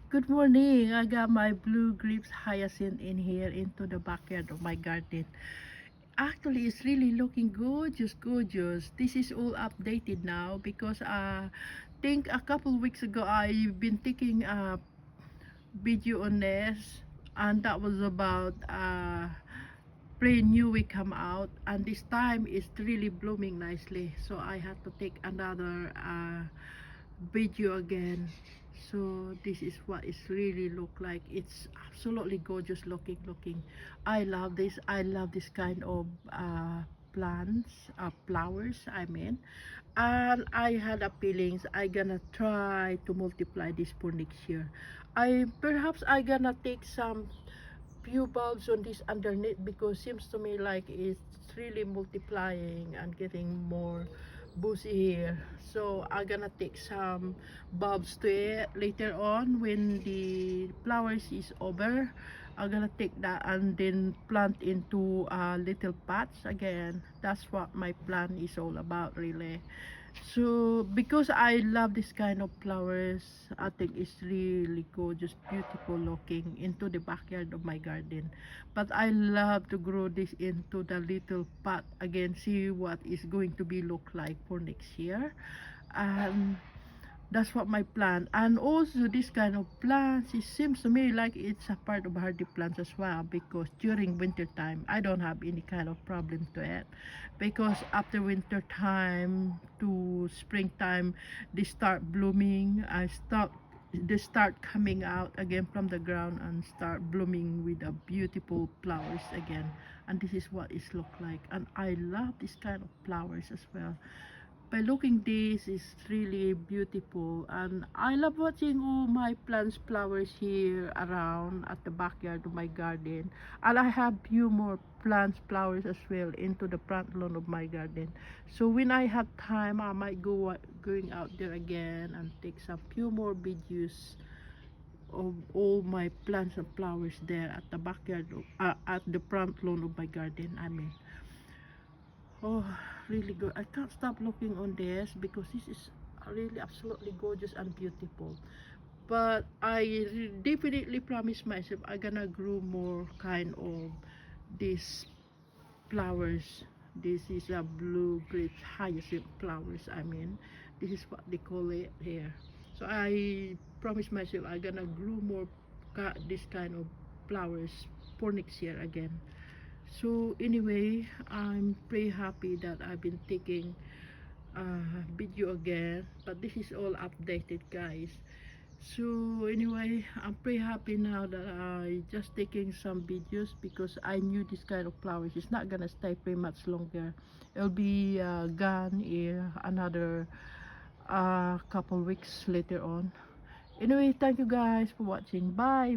Good morning. I got my blue grapes hyacinth in here into the backyard of my garden. Actually, it's really looking gorgeous, gorgeous. This is all updated now because think a couple weeks ago I've been taking a video on this, and that was about brand new we come out, and this time it's really blooming nicely. So I had to take another video again. So this is what it's really look like. It's absolutely gorgeous looking. I love this kind of plants, flowers, I mean. And I had a feelings I gonna try to multiply this for next year. I gonna take some few bulbs on this underneath, because seems to me like it's really multiplying and getting more bushy here. So I'm gonna take some bulbs to it later on when the flowers is over. I'm gonna take that and then plant into little pots again. That's what my plan is all about, really. So because I love this kind of flowers, I think it's really gorgeous, beautiful looking into the backyard of my garden. But I love to grow this into the little pot again, see what is going to be look like for next year. And that's what my plan. And also this kind of plants, it seems to me like it's a part of hardy plants as well, because during winter time I don't have any kind of problem to it, because after winter time to springtime they start blooming. They start coming out again from the ground and start blooming with a beautiful flowers again. And this is what it look like, and I love this kind of flowers as well. By looking this is really beautiful, and I love watching all my plants flowers here around at the backyard of my garden. And I have few more plants flowers as well into the front lawn of my garden. So when I have time I might going out there again and take some few more videos of all my plants and flowers there at the backyard at the front lawn of my garden, I mean. Oh, really good. I can't stop looking on this because this is really absolutely gorgeous and beautiful. But I definitely promise myself I'm gonna grow more kind of these flowers. This is a blue great hyacinth flowers, I mean. This is what they call it here. So I promise myself I'm gonna grow more this kind of flowers for next year again. So anyway, I'm pretty happy that I've been taking video again, but this is all updated, guys. So anyway, I'm pretty happy now that I just taking some videos, because I knew this kind of flowers is not gonna stay pretty much longer. It'll be gone in another couple weeks later on. Anyway, thank you guys for watching. Bye.